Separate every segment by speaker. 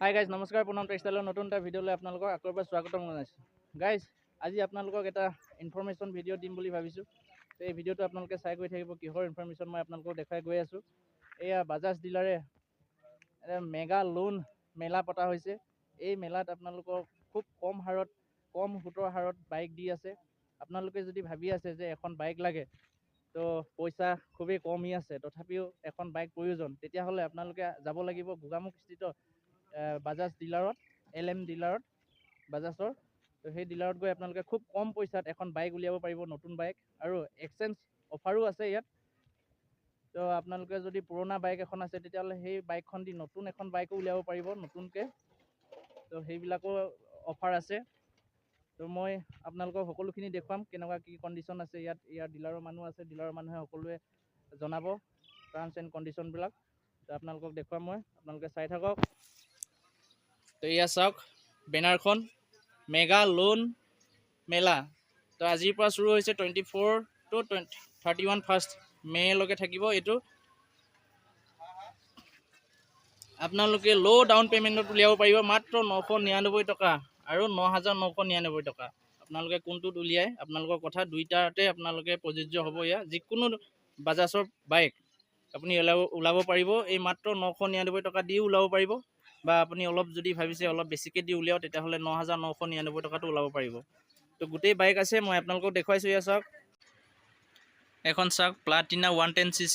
Speaker 1: Hi guys, নমস্কাৰ। পুনৰ টেক্সটাইলৰ নতুন এটা ভিডিঅ'লৈ আপোনালোকক আকৌ এবাৰ স্বাগতম জনাইছোঁ। গাইজ, আজি আপোনালোকক এটা ইনফৰ্মেশ্যন ভিডিঅ' দিম বুলি ভাবিছোঁ। তো এই ভিডিঅ'টো আপোনালোকে চাই গৈ থাকিব। কিহৰ ইনফৰ্মেশ্যন মই আপোনালোকক দেখাই গৈ আছোঁ। এয়া বাজাজ ডিলাৰে এটা মেগা লোন মেলা পতা হৈছে। এই মেলাত আপোনালোকক খুব কম সুতৰ হাৰত বাইক দি আছে। আপোনালোকে যদি ভাবি আছে যে এখন বাইক লাগে, তো পইচা খুবেই কমি আছে, তথাপিও এখন বাইক প্ৰয়োজন, তেতিয়াহ'লে আপোনালোকে যাব লাগিব গোগামুখস্থিত বাজাজ ডিলাৰত, LM ডিলাৰত বাজাজৰ। তো সেই ডিলাৰত গৈ আপোনালোকে খুব কম পইচাত এখন বাইক উলিয়াব পাৰিব, নতুন বাইক, আৰু এক্সচেঞ্জ অফাৰো আছে ইয়াত। তো আপোনালোকে যদি পুৰণা বাইক এখন আছে, তেতিয়াহ'লে সেই বাইকখন দি নতুন এখন বাইকো উলিয়াব পাৰিব নতুনকৈ। তো সেইবিলাকো অফাৰ আছে। তো মই আপোনালোকক সকলোখিনি দেখুৱাম, কেনেকুৱা কি কণ্ডিশ্যন আছে ইয়াত। ইয়াৰ ডিলাৰৰ মানুহ আছে, ডিলাৰৰ মানুহে সকলোৱে জনাব টাৰ্মছ এণ্ড কণ্ডিশ্যনবিলাক। তো আপোনালোকক দেখুৱাম মই, আপোনালোকে চাই থাকক। তো এয়া চাওক বেনাৰখন, মেগা লোন মেলা। তো আজিৰ পৰা শুৰু হৈছে 24 to 31 ফাৰ্ষ্ট মে'লৈকে থাকিব এইটো। আপোনালোকে ল' ডাউন পে'মেণ্টত উলিয়াব পাৰিব, মাত্ৰ 999 টকা আৰু 9,999 টকা। আপোনালোকে কোনটোত উলিয়াই আপোনালোকৰ কথা, দুইটাতে আপোনালোকে প্ৰযোজ্য হ'ব। ইয়াত যিকোনো বাজাজৰ বাইক আপুনি ওলাব পাৰিব, এই মাত্ৰ 999 টকা দিও ওলাব পাৰিব। বা আপুনি অলপ যদি ভাবিছে অলপ বেছিকৈ দি উলিয়াও, তেতিয়াহ'লে 9,999 টকাটো ওলাব পাৰিব। তো গোটেই বাইক আছে, মই আপোনালোকক দেখুৱাইছোঁ। এয়া চাওক, এখন চাওক প্লাটিনা 110cc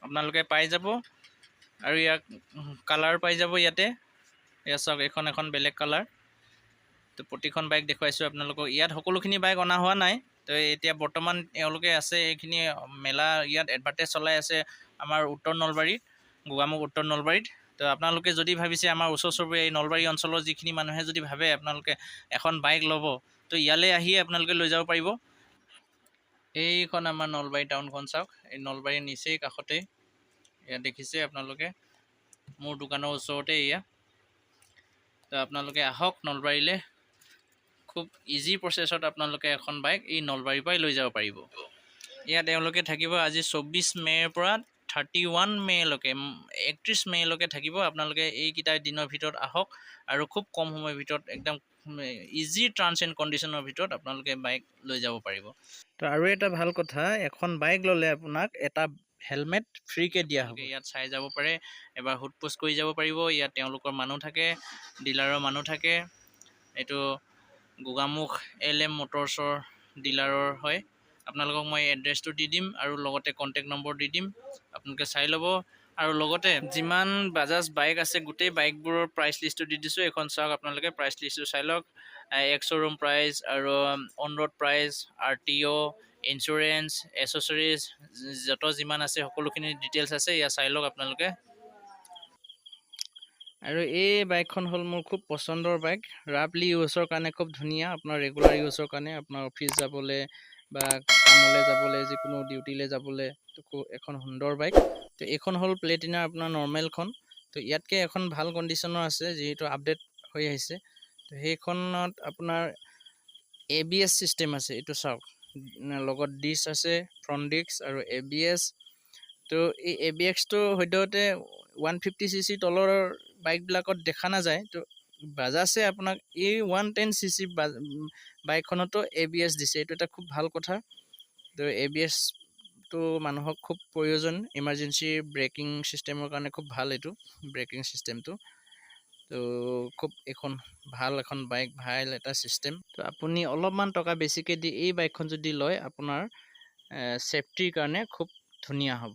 Speaker 1: আপোনালোকে পাই যাব, আৰু ইয়াক কালাৰ পাই যাব ইয়াতে। এয়া চাওক, এখন বেলেগ কালাৰ। তো প্ৰতিখন বাইক দেখুৱাইছোঁ আপোনালোকক। ইয়াত সকলোখিনি বাইক অনা হোৱা নাই, তো এতিয়া বৰ্তমান এওঁলোকে আছে এইখিনি মেলা ইয়াত এডভাৰ্টাইজ চলাই আছে আমাৰ উত্তৰ নলবাৰীত, গোগামুখ উত্তৰ নলবাৰীত। তো আপোনালোকে যদি ভাবিছে আমাৰ ওচৰ চুবুৰীয়া এই নলবাৰী অঞ্চলৰ যিখিনি মানুহে যদি ভাবে আপোনালোকে এখন বাইক ল'ব, তো ইয়ালৈ আহিয়ে আপোনালোকে লৈ যাব পাৰিব। এইখন আমাৰ নলবাৰী টাউনখন চাওক, এই নলবাৰীৰ নিচেই কাষতে ইয়াত দেখিছে আপোনালোকে, মোৰ দোকানৰ ওচৰতে এয়া। তো আপোনালোকে আহক নলবাৰীলৈ, খুব ইজি প্ৰচেছত আপোনালোকে এখন বাইক এই নলবাৰীৰ পৰাই লৈ যাব পাৰিব। ইয়াত তেওঁলোকে থাকিব আজি 24 মে'ৰ পৰা 31 মে'লৈকে, 31 মে'লৈকে থাকিব। আপোনালোকে এইকেইটা দিনৰ ভিতৰত আহক, আৰু খুব কম সময়ৰ ভিতৰত একদম ইজি টাৰ্মছ এণ্ড কণ্ডিশ্যনৰ ভিতৰত আপোনালোকে বাইক লৈ যাব পাৰিব। তো আৰু এটা ভাল কথা, এখন বাইক ল'লে আপোনাক এটা হেলমেট ফ্ৰীকৈ দিয়া হ'ব। ইয়াত চাই যাব পাৰে, এবাৰ সোধ পোছ কৰি যাব পাৰিব। ইয়াত তেওঁলোকৰ মানুহ থাকে, ডিলাৰৰ মানুহ থাকে। এইটো গোগামুখ LM মটৰছৰ ডিলাৰৰ হয়। আপোনালোকক মই এড্ৰেছটো দি দিম, আৰু লগতে কণ্টেক্ট নম্বৰ দি দিম, আপোনালোকে চাই ল'ব। আৰু লগতে যিমান বাজাজ বাইক আছে গোটেই বাইকবোৰৰ প্ৰাইচ লিষ্টটো দি দিছোঁ। এখন চাওক আপোনালোকে, প্ৰাইচ লিষ্টটো চাই লওক। এক্স শ্ব'ৰুম প্ৰাইচ আৰু on road price, RTO, insurance, accessories, যত যিমান আছে সকলোখিনি ডিটেইলছ আছে, ইয়াত চাই লওক আপোনালোকে। আৰু এই বাইকখন হ'ল মোৰ খুব পচন্দৰ বাইক, ৰাফলি ইউজৰ কাৰণে খুব ধুনীয়া। আপোনাৰ ৰেগুলাৰ ইউজৰ কাৰণে, আপোনাৰ অফিচ যাবলৈ বা কামলৈ যাবলৈ, যিকোনো ডিউটিলৈ যাবলৈ এখন সুন্দৰ বাইক। তো এইখন হ'ল প্লেটিনা আপোনাৰ নৰ্মেলখন। তো ইয়াতকৈ এখন ভাল কণ্ডিশ্যনৰ আছে, যিহেতু আপডেট হৈ আহিছে। তো সেইখনত আপোনাৰ ABS ছিষ্টেম আছে, এইটো চাওক, লগত ডিস্ক আছে, ফ্ৰণ্ট ডিস্ক আৰু ABS। তো এই ABSটো সদ্যহতে 150cc তলৰ বাইকবিলাকত দেখা নাযায়। তো বাজাজে আপোনাক এই 110cc বাইকখনতো ABS দিছে, এইটো এটা খুব ভাল কথা। তো ABSটো মানুহক খুব প্ৰয়োজন, ইমাৰ্জেঞ্চি ব্ৰেকিং ছিষ্টেমৰ কাৰণে খুব ভাল এইটো ব্ৰেকিং ছিষ্টেমটো। তো খুব এখন ভাল এখন বাইক, ভাল এটা ছিষ্টেম। তো আপুনি অলপমান টকা বেছিকৈ দি এই বাইকখন যদি লয়, আপোনাৰ ছেফটিৰ কাৰণে খুব ধুনীয়া হ'ব।